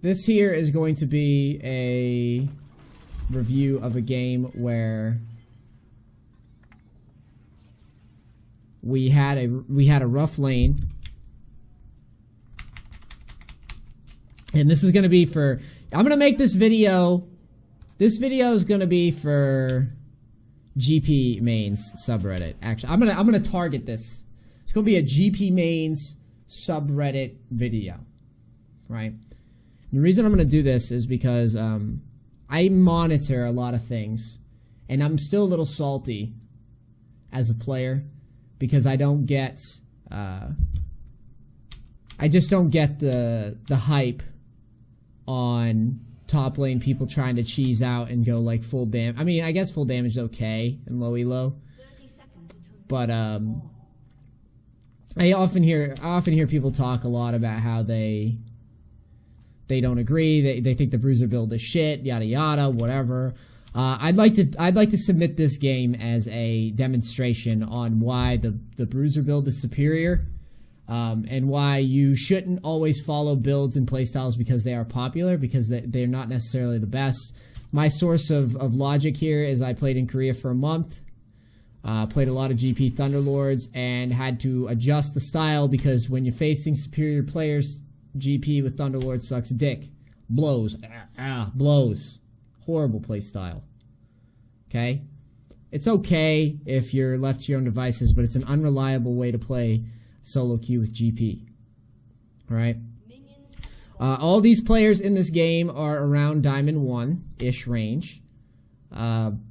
This here is going to be a review of a game where we had a rough lane. And this is going to be for, I'm going to make this video is going to be for GP mains subreddit. Actually, I'm going to target this. It's going to be a GP mains subreddit video, right? And the reason I'm going to do this is because I monitor a lot of things, and I'm still a little salty as a player because I don't get I just don't get the hype on top lane people trying to cheese out and go like full damage. I mean, I guess full damage is okay in low elo, but I often hear people talk a lot about how they don't agree. They think the Bruiser build is shit, yada yada, whatever. I'd like to submit this game as a demonstration on why the Bruiser build is superior. And why you shouldn't always follow builds and playstyles because they are popular, because they're not necessarily the best. My source of logic here is I played in Korea for a month, played a lot of GP Thunderlords, and had to adjust the style because when you're facing superior players, GP with Thunderlord sucks dick. Blows. Blows. Horrible playstyle. Okay? It's okay if you're left to your own devices, but it's an unreliable way to play solo queue with GP. Alright? All these players in this game are around Diamond 1-ish range. Some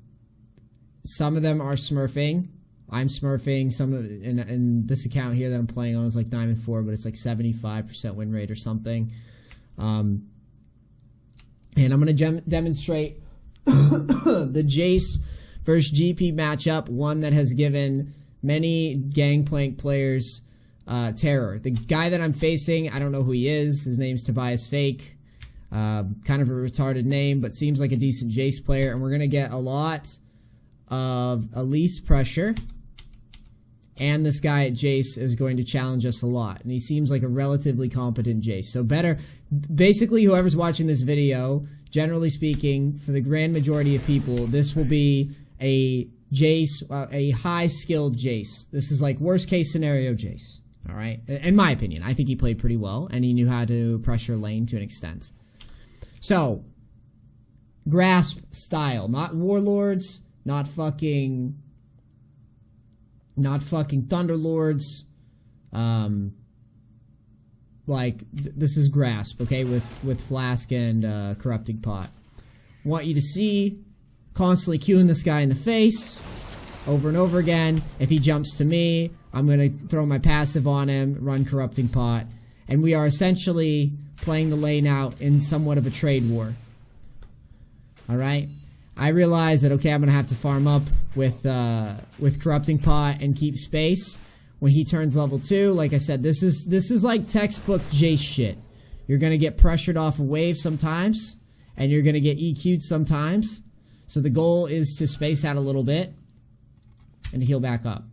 of them are smurfing. I'm smurfing. Some of in this account here that I'm playing on is like Diamond 4, but it's like 75% win rate or something. And I'm going to demonstrate the Jayce versus GP matchup, one that has given many Gangplank players terror. The guy that I'm facing, I don't know who he is. His name's Tobias Fake. Kind of a retarded name, but seems like a decent Jayce player. And we're going to get a lot of Elise pressure. And this guy at Jayce is going to challenge us a lot. And he seems like a relatively competent Jayce. So basically whoever's watching this video, generally speaking, for the grand majority of people, this will be a Jayce, a high-skilled Jayce. This is like worst-case scenario Jayce. All right? In my opinion, I think he played pretty well, and he knew how to pressure lane to an extent. So, grasp style. Not Warlords, not fucking Thunderlords. This is grasp, okay, with Flask and Corrupting Pot. Want you to see constantly queuing this guy in the face over and over again. If he jumps to me, I'm going to throw my passive on him, run Corrupting Pot, and we are essentially playing the lane out in somewhat of a trade war. Alright? I realize that, okay, I'm going to have to farm up with Corrupting Pot and keep space. When he turns level 2, like I said, this is like textbook Jayce shit. You're going to get pressured off a wave sometimes, and you're going to get EQ'd sometimes. So the goal is to space out a little bit and to heal back up.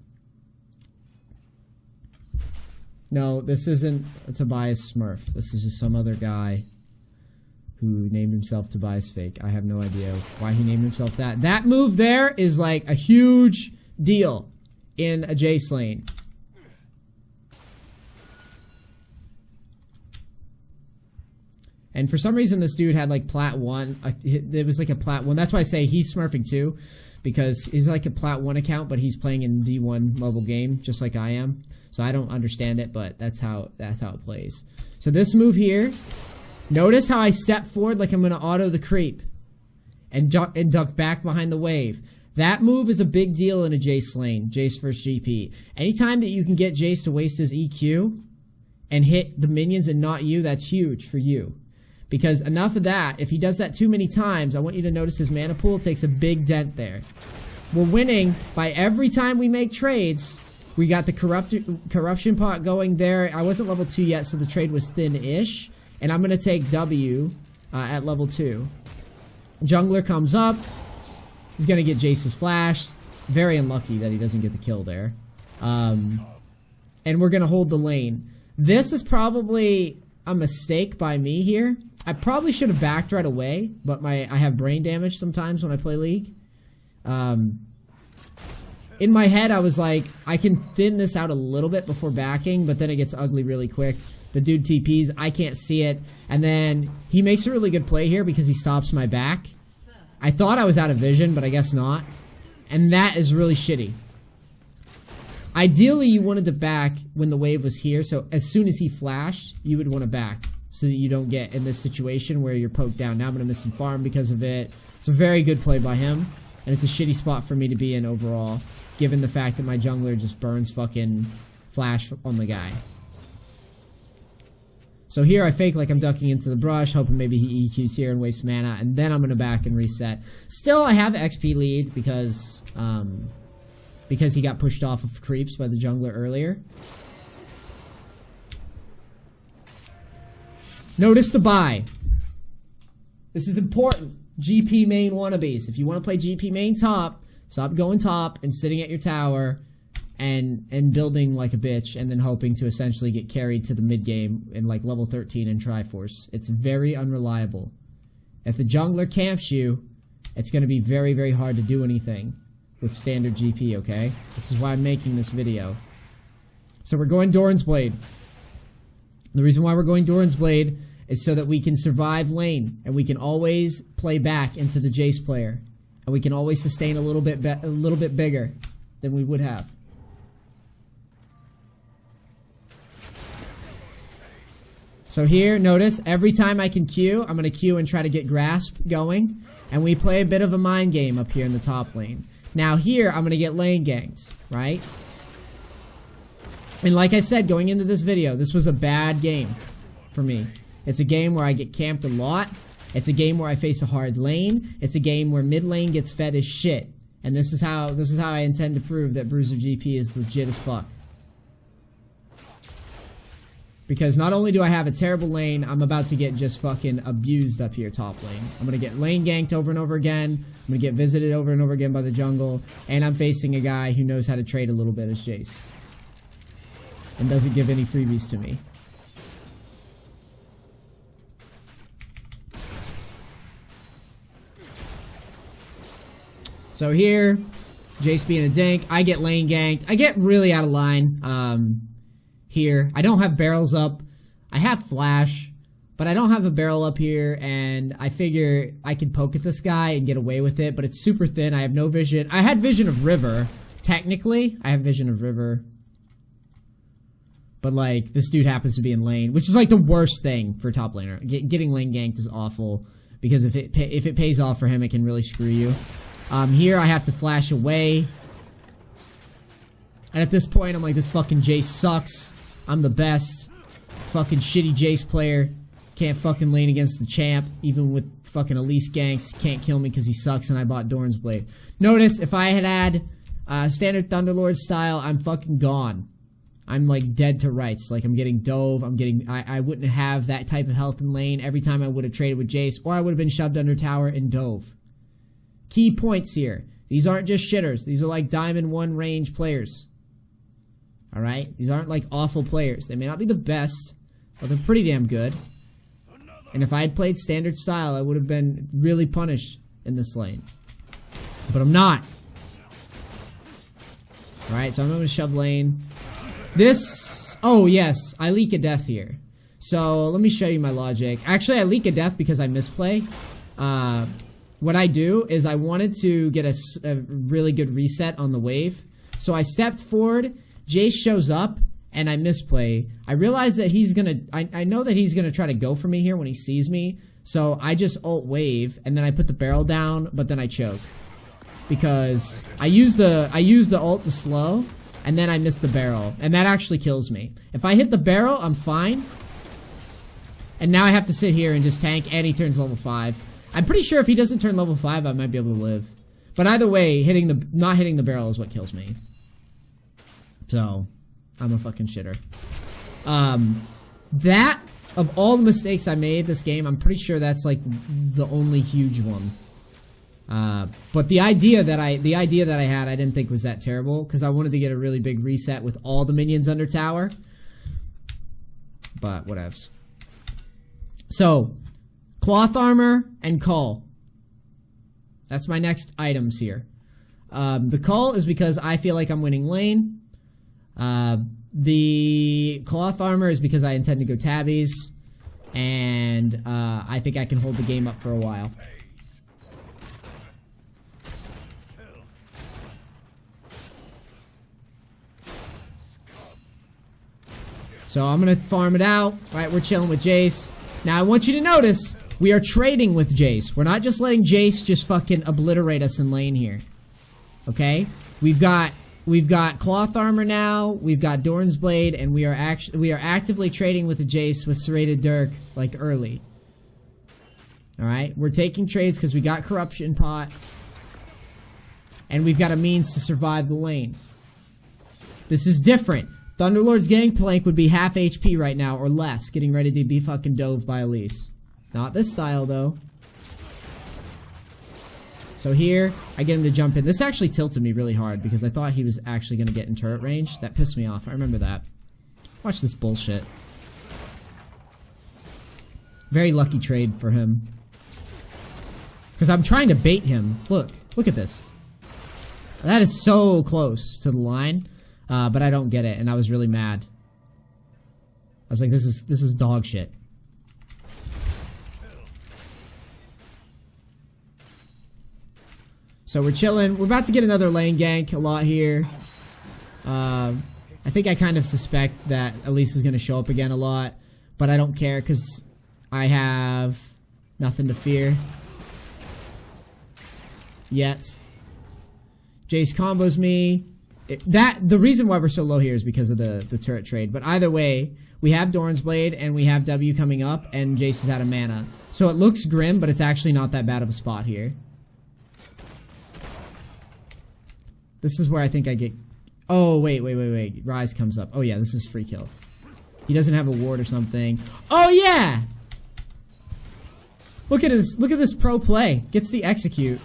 No, this isn't a Tobias Smurf. This is just some other guy who named himself Tobias Fake. I have no idea why he named himself that. That move there is like a huge deal in a Jayce lane. And for some reason, this dude had like Plat 1. It was like a Plat 1. That's why I say he's smurfing too, because he's like a Plat 1 account, but he's playing in D1 level game, just like I am. So I don't understand it, but that's how it plays. So this move here, notice how I step forward like I'm going to auto the creep and duck back behind the wave. That move is a big deal in a Jayce lane, Jayce versus GP. Anytime that you can get Jayce to waste his EQ and hit the minions and not you, that's huge for you. Because enough of that, if he does that too many times, I want you to notice his mana pool takes a big dent there. We're winning by every time we make trades. We got the corruption pot going there. I wasn't level 2 yet, so the trade was thin-ish. And I'm going to take W at level 2. Jungler comes up. He's going to get Jayce's flash. Very unlucky that he doesn't get the kill there. And we're going to hold the lane. This is probably a mistake by me here. I probably should have backed right away, but I have brain damage sometimes when I play League. In my head, I was like, I can thin this out a little bit before backing, but then it gets ugly really quick. The dude TPs, I can't see it, and then he makes a really good play here because he stops my back. I thought I was out of vision, but I guess not. And that is really shitty. Ideally, you wanted to back when the wave was here, so as soon as he flashed, you would want to back so that you don't get in this situation where you're poked down. Now I'm going to miss some farm because of it. It's a very good play by him, and it's a shitty spot for me to be in overall, given the fact that my jungler just burns fucking flash on the guy. So here I fake like I'm ducking into the brush, hoping maybe he EQs here and wastes mana, and then I'm going to back and reset. Still, I have XP lead because he got pushed off of creeps by the jungler earlier. Notice the buy. This is important. GP main wannabes. If you want to play GP main top, stop going top and sitting at your tower and building like a bitch and then hoping to essentially get carried to the mid game in like level 13 in Triforce. It's very unreliable. If the jungler camps you, it's going to be very, very hard to do anything with standard GP, okay? This is why I'm making this video. So we're going Doran's Blade. The reason why we're going Doran's Blade is so that we can survive lane and we can always play back into the Jayce player. And we can always sustain a little bit bigger than we would have. So here, notice, every time I can Q, I'm going to Q and try to get Grasp going. And we play a bit of a mind game up here in the top lane. Now here, I'm going to get lane ganked, right? And like I said, going into this video, this was a bad game for me. It's a game where I get camped a lot. It's a game where I face a hard lane. It's a game where mid lane gets fed as shit. And this is how I intend to prove that Bruiser GP is legit as fuck. Because not only do I have a terrible lane, I'm about to get just fucking abused up here top lane. I'm going to get lane ganked over and over again. I'm going to get visited over and over again by the jungle. And I'm facing a guy who knows how to trade a little bit as Jayce. And doesn't give any freebies to me. So here, Jayce being a dink, I get lane ganked. I get really out of line. Here, I don't have barrels up. I have flash, but I don't have a barrel up here, and I figure I can poke at this guy and get away with it, but it's super thin. I have no vision. I had vision of river. Technically, I have vision of river. But, like, this dude happens to be in lane, which is, like, the worst thing for a top laner. Getting lane ganked is awful, because if it pays off for him, it can really screw you. Here, I have to flash away. And at this point, I'm like, this fucking Jayce sucks. I'm the best. Fucking shitty Jayce player. Can't fucking lane against the champ. Even with fucking Elise ganks. Can't kill me because he sucks and I bought Doran's Blade. Notice, if I had standard Thunderlord style, I'm fucking gone. I'm like dead to rights. Like I'm getting dove. I wouldn't have that type of health in lane every time I would have traded with Jayce. Or I would have been shoved under tower and dove. Key points here. These aren't just shitters. These are like Diamond 1 range players. Alright? These aren't like awful players. They may not be the best, but they're pretty damn good. And if I had played standard style, I would have been really punished in this lane. But I'm not. Alright, so I'm going to shove lane. This... Oh, yes. I leak a death here. So, let me show you my logic. Actually, I leak a death because I misplay. What I do is I wanted to get a really good reset on the wave. So I stepped forward... Jayce shows up, and I misplay. I realize that he's gonna... I know that he's gonna try to go for me here when he sees me, so I just ult wave, and then I put the barrel down, but then I choke. Because I use the ult to slow, and then I miss the barrel, and that actually kills me. If I hit the barrel, I'm fine. And now I have to sit here and just tank, and he turns level 5. I'm pretty sure if he doesn't turn level 5, I might be able to live. But either way, not hitting the barrel is what kills me. So, I'm a fucking shitter. That, of all the mistakes I made this game, I'm pretty sure that's like the only huge one. But the idea that I had, I didn't think was that terrible, because I wanted to get a really big reset with all the minions under tower. But, whatevs. So, Cloth armor and cull. That's my next items here. The cull is because I feel like I'm winning lane. The cloth armor is because I intend to go tabbies. And I think I can hold the game up for a while. So I'm going to farm it out. Right, we're chilling with Jayce. Now I want you to notice, we are trading with Jayce. We're not just letting Jayce just fucking obliterate us in lane here. Okay? We've got cloth armor now, we've got Dorn's Blade, and we are actively trading with the Jayce with Serrated Dirk, like, early. Alright? We're taking trades because we got Corruption Pot. And we've got a means to survive the lane. This is different. Thunderlord's Gangplank would be half HP right now, or less, getting ready to be fucking dove by Elise. Not this style, though. So here, I get him to jump in. This actually tilted me really hard, because I thought he was actually going to get in turret range. That pissed me off. I remember that. Watch this bullshit. Very lucky trade for him. Because I'm trying to bait him. Look at this. That is so close to the line. But I don't get it, and I was really mad. I was like, this is dog shit. So we're chilling. We're about to get another lane gank a lot here. I think I kind of suspect that Elise is going to show up again a lot, but I don't care because I have nothing to fear yet. Jayce combos me. The reason why we're so low here is because of the turret trade. But either way, we have Dorn's Blade and we have W coming up, and Jayce is out of mana. So it looks grim, but it's actually not that bad of a spot here. This is where I think I get... Oh, wait. Rise comes up. Oh, yeah, this is free kill. He doesn't have a ward or something. Oh, yeah! Look at this. Look at this pro play. Gets the execute.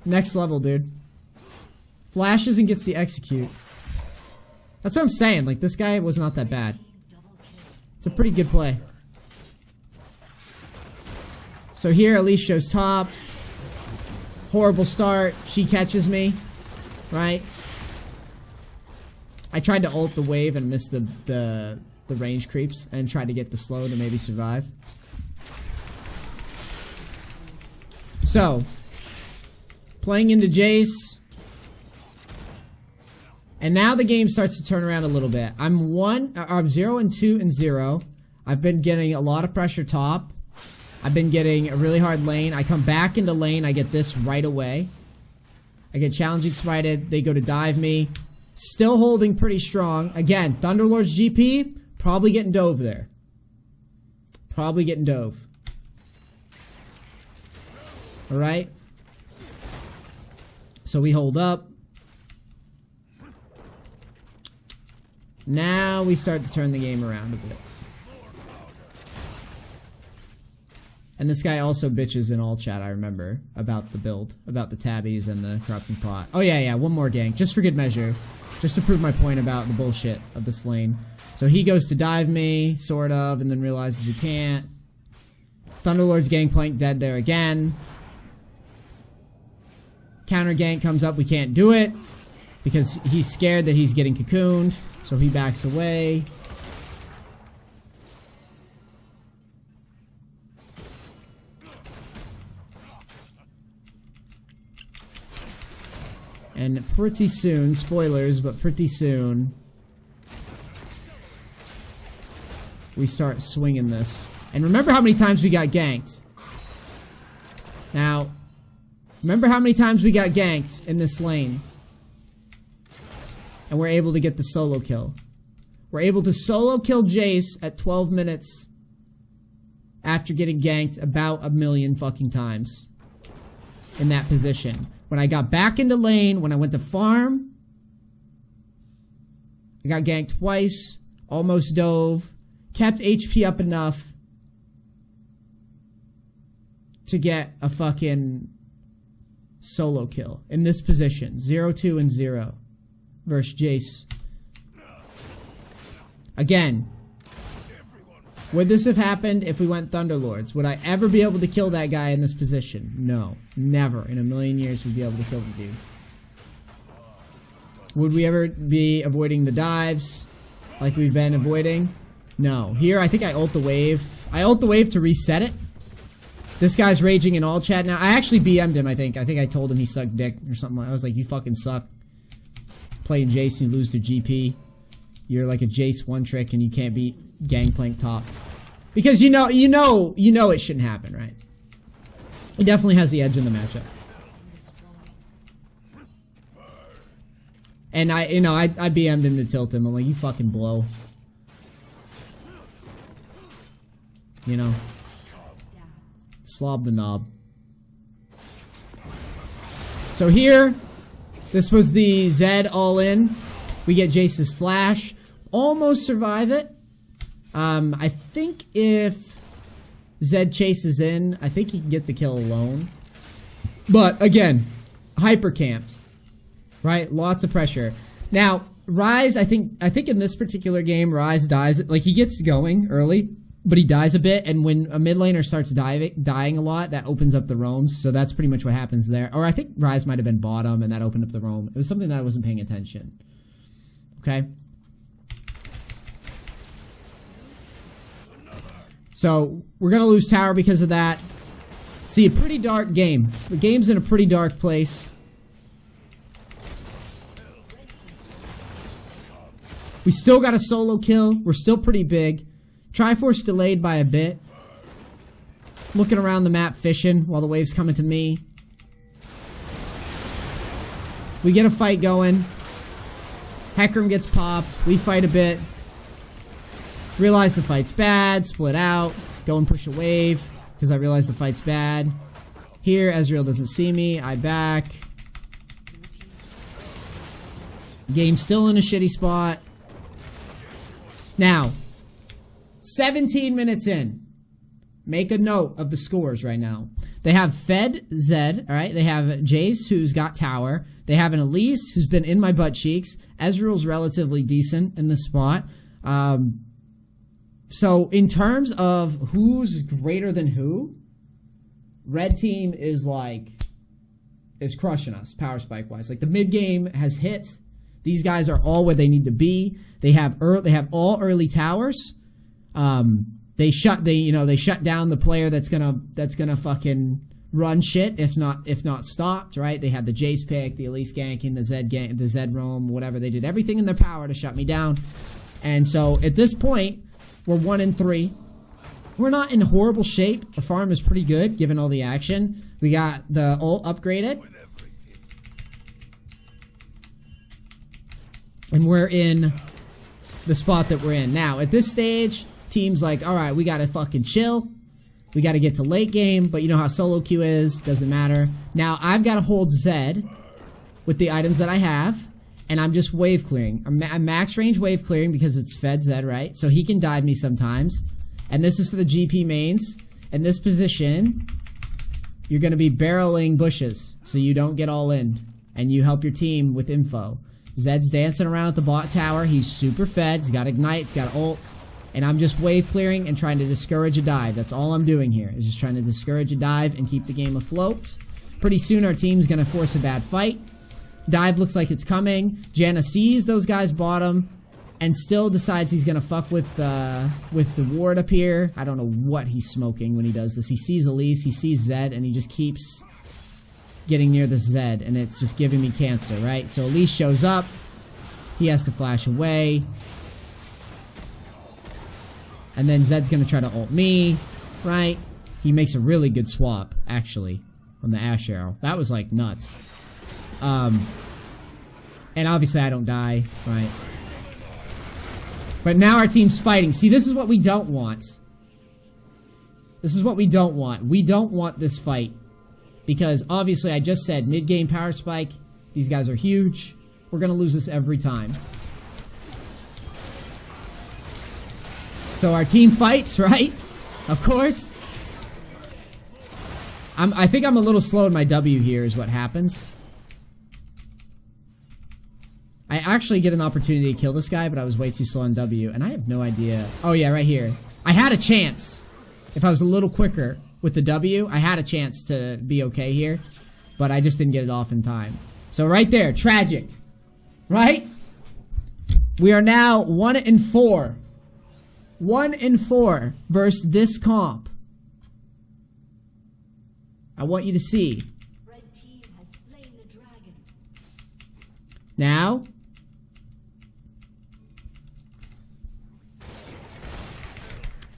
Next level, dude. Flashes and gets the execute. That's what I'm saying. Like, this guy was not that bad. It's a pretty good play. So here, Elise shows top. Horrible start. She catches me. Right? I tried to ult the wave and missed the range creeps and tried to get the slow to maybe survive. So, playing into Jayce. And now the game starts to turn around a little bit. I'm 0 and 2 and 0. I've been getting a lot of pressure top. I've been getting a really hard lane. I come back into lane. I get this right away. I get challenging smited. They go to dive me. Still holding pretty strong. Again, Thunderlord's GP, probably getting dove there. Probably getting dove. Alright. So we hold up. Now we start to turn the game around a bit. And this guy also bitches in all chat, I remember, about the build, about the tabbies and the corrupting pot. Oh yeah, one more gank, just for good measure. Just to prove my point about the bullshit of this lane. So he goes to dive me, sort of, and then realizes he can't. Thunderlord's Gangplank dead there again. Counter gank comes up, we can't do it. Because he's scared that he's getting cocooned. So he backs away. And pretty soon, spoilers, but pretty soon, we start swinging this. And remember how many times we got ganked. Now, remember how many times we got ganked in this lane. And we're able to get the solo kill. We're able to solo kill Jayce at 12 minutes after getting ganked about a million fucking times in that position. When I got back into lane, when I went to farm, I got ganked twice, almost dove, kept HP up enough to get a fucking solo kill in this position. 0-2 and 0 versus Jayce. Again, Would this have happened if we went Thunderlords? Would I ever be able to kill that guy in this position? No. Never in a million years would we be able to kill the dude. Would we ever be avoiding the dives like we've been avoiding? No. Here, I think I ult the wave. I ult the wave to reset it. This guy's raging in all chat now. I actually BM'd him, I think. I think I told him he sucked dick or something. I was like, you fucking suck. Playing Jayce, you lose to GP. You're like a Jayce one trick and you can't beat Gangplank top. Because you know it shouldn't happen, right? He definitely has the edge in the matchup. And I BM'd him to tilt him. I'm like, you fucking blow. You know? Slob the knob. So here, this was the Zed all in. We get Jayce's flash. Almost survive it. I think if Zed chases in, I think he can get the kill alone. But again, hyper camped. Right? Lots of pressure. Now, Ryze, I think in this particular game, Ryze dies. Like, he gets going early, but he dies a bit. And when a mid laner starts dying a lot, that opens up the roams. So that's pretty much what happens there. Or I think Ryze might have been bottom, and that opened up the roam. It was something that I wasn't paying attention. Okay? So, we're going to lose tower because of that. See, a pretty dark game. The game's in a pretty dark place. We still got a solo kill. We're still pretty big. Triforce delayed by a bit. Looking around the map fishing while the wave's coming to me. We get a fight going. Hecarim gets popped. We fight a bit. Realize the fight's bad. Split out. Go and push a wave because I realize the fight's bad. Here, Ezreal doesn't see me. I back. Game's still in a shitty spot. Now, 17 minutes in. Make a note of the scores right now. They have Fed Zed, alright? They have Jayce, who's got tower. They have an Elise, who's been in my butt cheeks. Ezreal's relatively decent in this spot. So, in terms of who's greater than who, red team is crushing us, power spike wise. Like, the mid game has hit. These guys are all where they need to be. They have all early towers. They shut down the player that's gonna fucking run shit if not stopped, right? They had the Jayce pick, the Elise ganking, the Zed roam, whatever. They did everything in their power to shut me down. And so at this point, we're 1-3. We're not in horrible shape. Our farm is pretty good given all the action. We got the ult upgraded. And we're in the spot that we're in. Now, at this stage, team's like, alright, we gotta fucking chill. We gotta get to late game, but you know how soloQ is. Doesn't matter. Now, I've gotta hold Zed with the items that I have, and I'm just wave clearing. I'm max range wave clearing because it's Fed Zed, right? So he can dive me sometimes. And this is for the GP mains. In this position, you're gonna be barreling bushes so you don't get all in. And you help your team with info. Zed's dancing around at the bot tower. He's super fed. He's got ignite. He's got ult. And I'm just wave clearing and trying to discourage a dive. That's all I'm doing here. Is just trying to discourage a dive and keep the game afloat. Pretty soon our team's going to force a bad fight. Dive looks like it's coming. Janna sees those guys bottom and still decides he's going to fuck with the ward up here. I don't know what he's smoking when he does this. He sees Elise. He sees Zed. And he just keeps getting near the Zed, and it's just giving me cancer, right? So Elise shows up. He has to flash away. And then Zed's gonna try to ult me, right? He makes a really good swap, actually, on the Ash Arrow. That was, like, nuts. And obviously I don't die, right? But now our team's fighting. See, this is what we don't want. This is what we don't want. We don't want this fight. Because, obviously, I just said, mid-game power spike. These guys are huge. We're going to lose this every time. So our team fights, right? Of course. I think I'm a little slow in my W here is what happens. I actually get an opportunity to kill this guy, but I was way too slow on W. And I have no idea. Oh, yeah, right here. I had a chance. If I was a little quicker with the W, I had a chance to be okay here. But I just didn't get it off in time. So right there, tragic. Right? We are now 1-4. 1-4 versus this comp. I want you to see. Red team has slain the dragon. Now,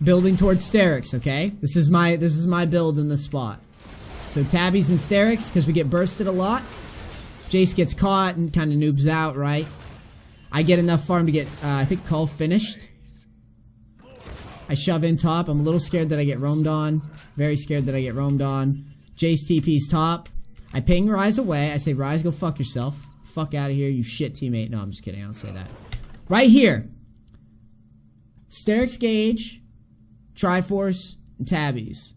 building towards Sterix, okay? This is my build in this spot. So Tabbies and Sterix, because we get bursted a lot. Jayce gets caught and kind of noobs out, right? I get enough farm to get, I think, call finished. I shove in top. I'm a little scared that I get roamed on. Very scared that I get roamed on. Jayce TP's top. I ping Ryze away. I say, Ryze, go fuck yourself. Fuck out of here, you shit teammate. No, I'm just kidding. I don't say that. Right here. Sterix Gauge, Triforce, and Tabbies.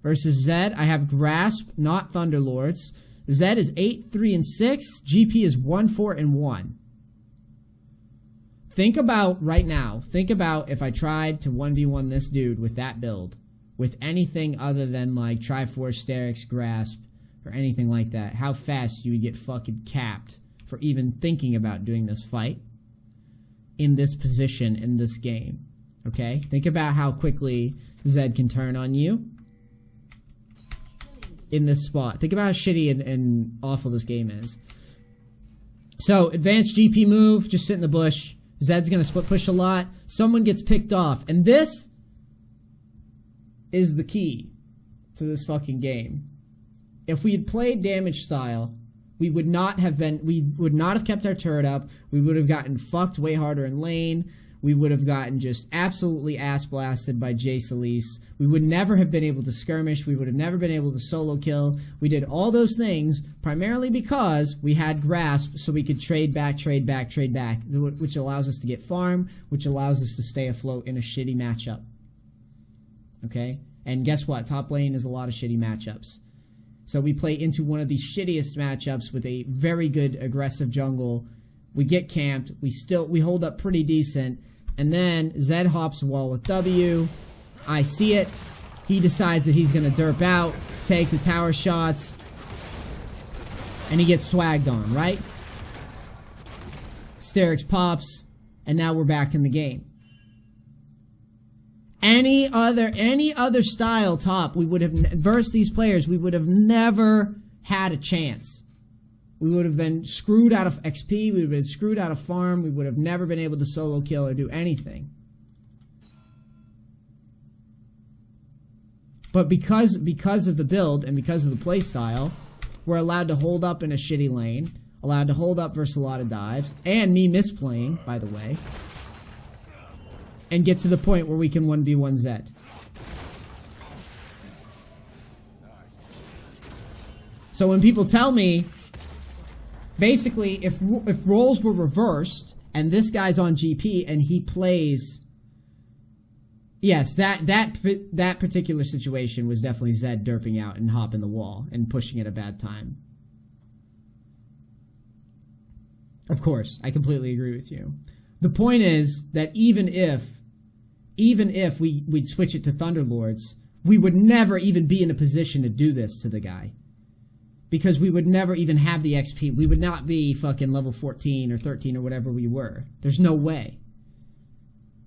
Versus Zed, I have Grasp, not Thunderlords. Zed is 8, 3, and 6. GP is 1, 4, and 1. Think about, right now, think about if I tried to 1v1 this dude with that build. With anything other than, like, Triforce, Sterix, Grasp, or anything like that. How fast you would get fucking capped for even thinking about doing this fight. In this position, in this game. Okay? Think about how quickly Zed can turn on you. In this spot. Think about how shitty and awful this game is. So, advanced GP move, just sit in the bush. Zed's gonna split push a lot. Someone gets picked off. And this is the key to this fucking game. If we had played damage style, we would not have kept our turret up. We would have gotten fucked way harder in lane. We would have gotten just absolutely ass blasted by Jayce Elise. We would never have been able to skirmish. We would have never been able to solo kill. We did all those things primarily because we had Grasp, so we could trade back, which allows us to get farm, which allows us to stay afloat in a shitty matchup. Okay? And guess what? Top lane is a lot of shitty matchups. So we play into one of the shittiest matchups with a very good aggressive jungle. We get camped. We hold up pretty decent. And then Zed hops a wall with W. I see it. He decides that he's going to derp out, take the tower shots, and he gets swagged on, right? Sterix pops, and now we're back in the game. Any other style top, we would have, versus these players, we would have never had a chance. We would have been screwed out of XP, we would have been screwed out of farm, we would have never been able to solo kill or do anything. But because of the build and because of the play style, we're allowed to hold up in a shitty lane, allowed to hold up versus a lot of dives, and me misplaying, by the way, and get to the point where we can 1v1 Zed. So when people tell me, basically, if roles were reversed and this guy's on GP and he plays, yes, that particular situation was definitely Zed derping out and hopping the wall and pushing at a bad time. Of course, I completely agree with you. The point is that even if we'd switch it to Thunderlords, we would never even be in a position to do this to the guy. Because we would never even have the XP. We would not be fucking level 14 or 13 or whatever we were. There's no way.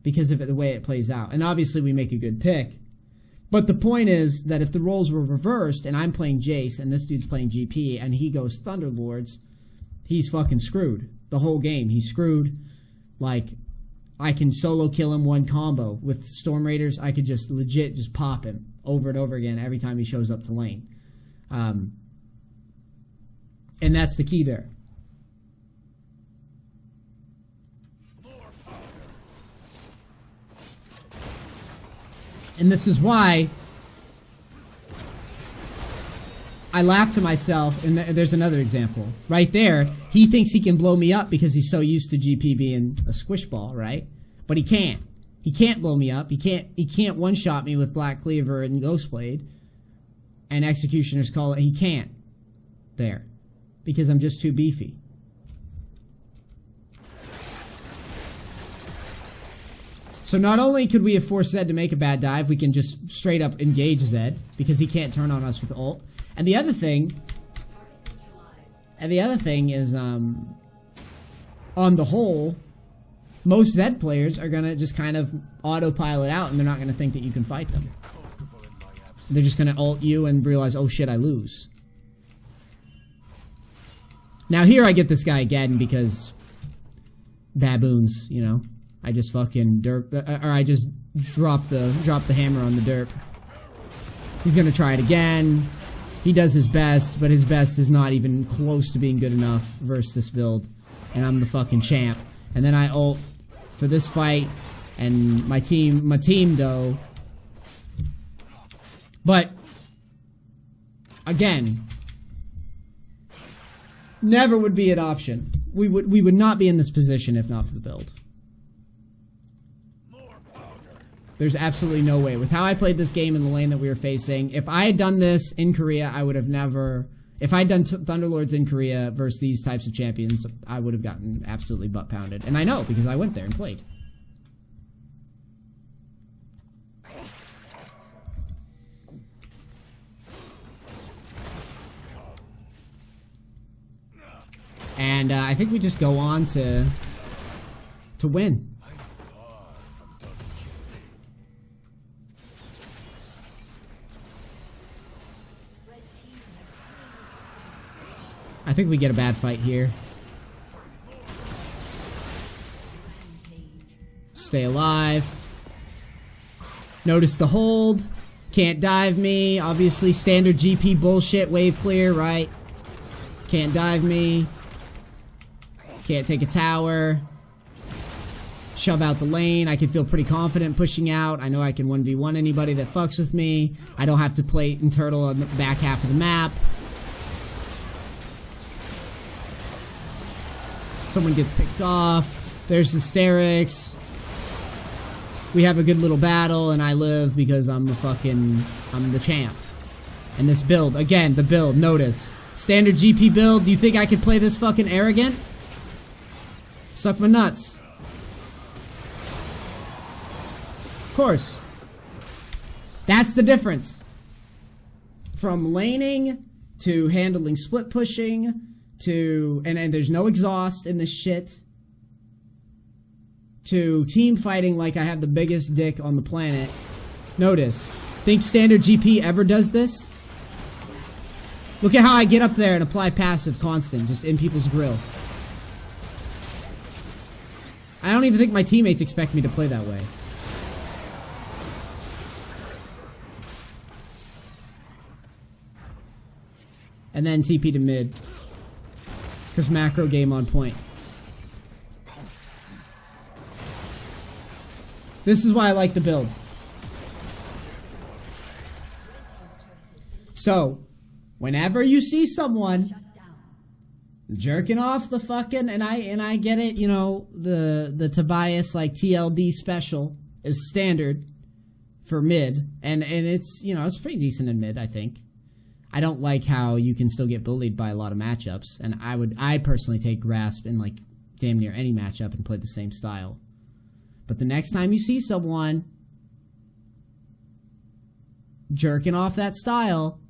Because of the way it plays out. And obviously we make a good pick. But the point is that if the roles were reversed and I'm playing Jayce and this dude's playing GP and he goes Thunderlords, he's fucking screwed. The whole game, he's screwed. Like, I can solo kill him one combo. With Storm Raiders, I could just legit just pop him over and over again every time he shows up to lane. And that's the key there. And this is why I laugh to myself, and there's another example. Right there, he thinks he can blow me up because he's so used to GP being a squish ball, right? But he can't. He can't blow me up. He can't one-shot me with Black Cleaver and Ghostblade and Executioner's Call. He can't. There. Because I'm just too beefy. So not only could we have forced Zed to make a bad dive, we can just straight up engage Zed because he can't turn on us with ult. And the other thing is, on the whole, most Zed players are gonna just kind of autopilot out, and they're not gonna think that you can fight them. They're just gonna ult you and realize, oh shit, I lose. Now here I get this guy again because baboons, you know. I just fucking derp, or I just drop the hammer on the derp. He's gonna try it again. He does his best, but his best is not even close to being good enough versus this build. And I'm the fucking champ. And then I ult for this fight, and my team though. But again, never would be an option. We would not be in this position if not for the build. There's absolutely no way. With how I played this game in the lane that we were facing, if I had done this in Korea, I would have never... If I had done Thunderlords in Korea versus these types of champions, I would have gotten absolutely butt pounded. And I know, because I went there and played. And I think we just go on to win. I think we get a bad fight here. Stay alive. Notice the hold. Can't dive me. Obviously standard GP bullshit. Wave clear, right? Can't dive me. Can't take a tower. Shove out the lane. I can feel pretty confident pushing out. I know I can 1v1 anybody that fucks with me. I don't have to play and turtle on the back half of the map. Someone gets picked off. There's hysterics. We have a good little battle, and I live because I'm the champ. And this build, again, the build, notice. Standard GP build, do you think I could play this fucking arrogant? Suck my nuts. Of course. That's the difference. From laning to handling split pushing to, and there's no exhaust in this shit, to team fighting like I have the biggest dick on the planet. Notice. Think standard GP ever does this? Look at how I get up there and apply passive constant, just in people's grill. I don't even think my teammates expect me to play that way. And then TP to mid. Because macro game on point. This is why I like the build. So, whenever you see someone jerking off the fucking, and I get it, you know, the Tobias like TLD special is standard for mid, and it's, you know, it's pretty decent in mid, I think. I don't like how you can still get bullied by a lot of matchups, and I personally take Grasp in like damn near any matchup and play the same style. But the next time you see someone jerking off that style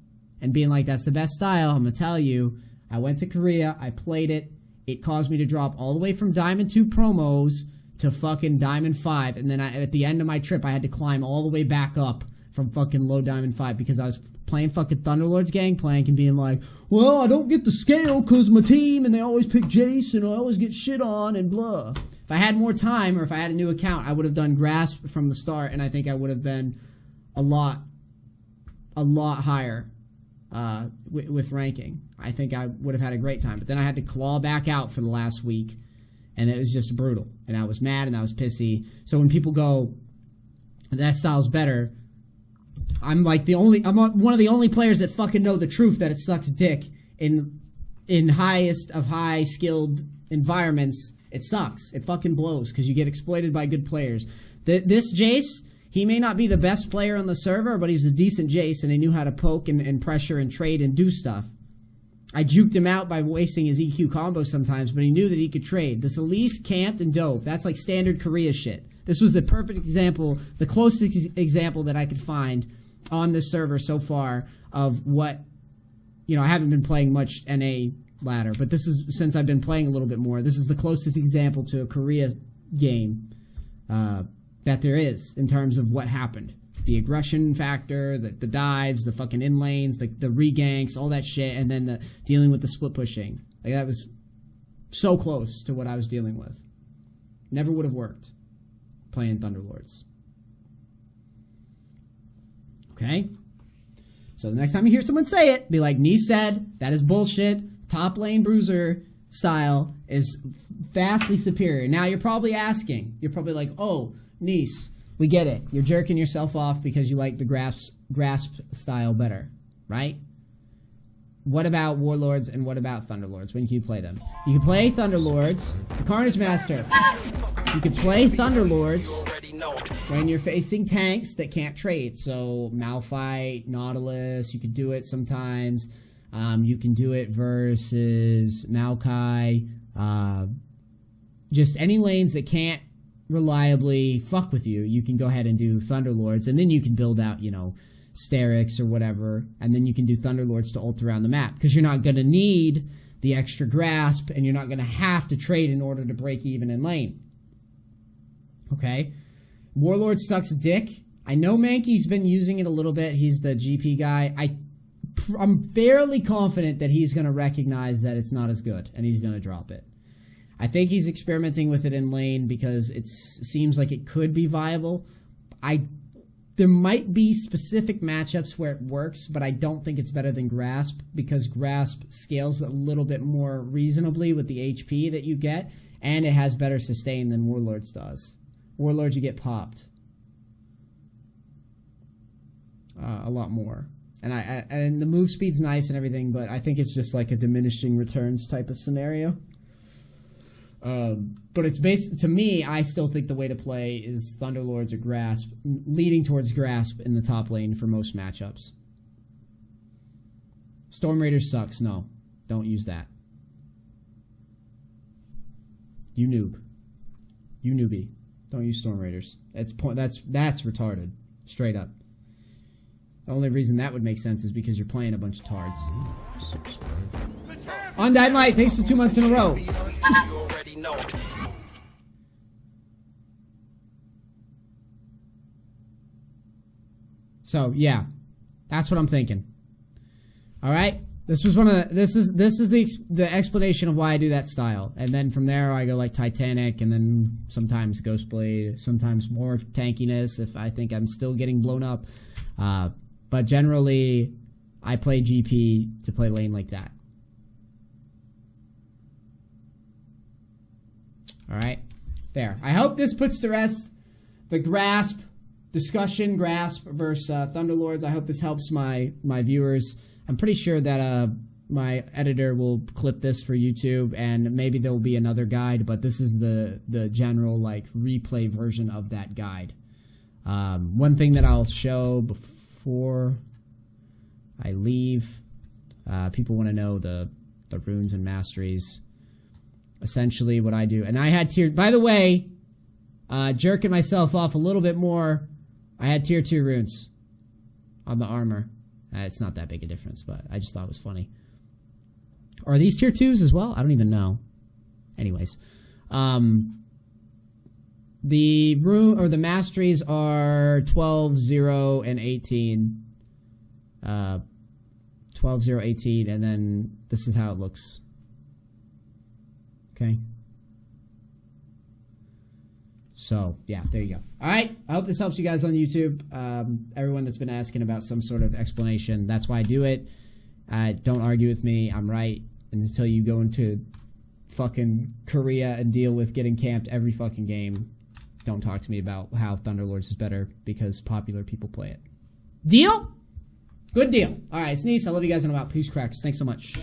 and being like, that's the best style, I'm gonna tell you, I went to Korea, I played it, it caused me to drop all the way from Diamond 2 promos to fucking Diamond 5, and then at the end of my trip, I had to climb all the way back up from fucking low Diamond 5 because I was playing fucking Thunderlord's Gangplank and being like, well, I don't get the scale because my team, and they always pick Jayce, and I always get shit on, and blah. If I had more time, or if I had a new account, I would have done Grasp from the start, and I think I would have been a lot higher with ranking. I think I would have had a great time. But then I had to claw back out for the last week, and it was just brutal. And I was mad, and I was pissy. So when people go, that style's better, I'm like I'm one of the only players that fucking know the truth that it sucks dick in highest of high skilled environments. It sucks. It fucking blows because you get exploited by good players. This Jayce, he may not be the best player on the server, but he's a decent Jayce, and he knew how to poke and pressure and trade and do stuff. I juked him out by wasting his EQ combo sometimes, but he knew that he could trade. This Elise camped and dove. That's like standard Korea shit. This was a perfect example, the closest example that I could find on this server so far of what, you know, I haven't been playing much NA ladder, but this is, since I've been playing a little bit more, this is the closest example to a Korea game that there is in terms of what happened. The aggression factor, the dives, the fucking in lanes, the reganks, all that shit, and then the dealing with the split pushing. Like, that was so close to what I was dealing with. Never would have worked playing Thunderlords. Okay? So the next time you hear someone say it, be like, NEACE said, that is bullshit. Top lane Bruiser style is vastly superior. Now you're probably asking, you're probably like, oh, NEACE, we get it. You're jerking yourself off because you like the grasp style better, right? What about Warlords and what about Thunderlords? When can you play them? You can play Thunderlords, the Carnage Master. You can play Thunderlords when you're facing tanks that can't trade. So Malphite, Nautilus, you could do it sometimes. You can do it versus Maokai. Just any lanes that can't reliably fuck with you, you can go ahead and do Thunderlords, and then you can build out, you know, Sterix or whatever, and then you can do Thunderlords to ult around the map, because you're not going to need the extra grasp, and you're not going to have to trade in order to break even in lane. Okay? Warlord sucks dick. I know Mankey's been using it a little bit. He's the GP guy. I'm fairly confident that he's going to recognize that it's not as good, and he's going to drop it. I think he's experimenting with it in lane because it seems like it could be viable. There might be specific matchups where it works, but I don't think it's better than Grasp, because Grasp scales a little bit more reasonably with the HP that you get, and it has better sustain than Warlords does. Warlords, you get popped a lot more. And the move speed's nice and everything, but I think it's just like a diminishing returns type of scenario. But it's to me, I still think the way to play is Thunderlords or Grasp, leading towards Grasp in the top lane for most matchups. Storm Raiders sucks. No, don't use that. You noob. You newbie. Don't use Storm Raiders. That's retarded. Straight up. The only reason that would make sense is because you're playing a bunch of tards. Undying Light, thanks for 2 months in a row. So yeah, that's what I'm thinking. All right, this was this is the explanation of why I do that style, and then from there I go like Titanic, and then sometimes Ghostblade, sometimes more tankiness if I think I'm still getting blown up. But generally, I play GP to play lane like that. All right, there. I hope this puts to rest the Grasp discussion, Grasp versus Thunderlords. I hope this helps my viewers. I'm pretty sure that my editor will clip this for YouTube, and maybe there will be another guide, but this is the general like replay version of that guide. One thing that I'll show before I leave, people want to know the runes and masteries. Essentially what I do, and I had tier, by the way, jerking myself off a little bit more, I had tier 2 runes on the armor. It's not that big a difference, but I just thought it was funny. Are these tier 2s as well? I don't even know. Anyways, the rune or the masteries are 12, 0, and 18. 12, 0, 18, and then this is how it looks. Okay. So, yeah, there you go. All right. I hope this helps you guys on YouTube. Everyone that's been asking about some sort of explanation, that's why I do it. Don't argue with me. I'm right. And until you go into fucking Korea and deal with getting camped every fucking game, don't talk to me about how Thunderlords is better because popular people play it. Deal? Good deal. All right, it's NEACE. I love you guys and I'm out. Peace, cracks. Thanks so much.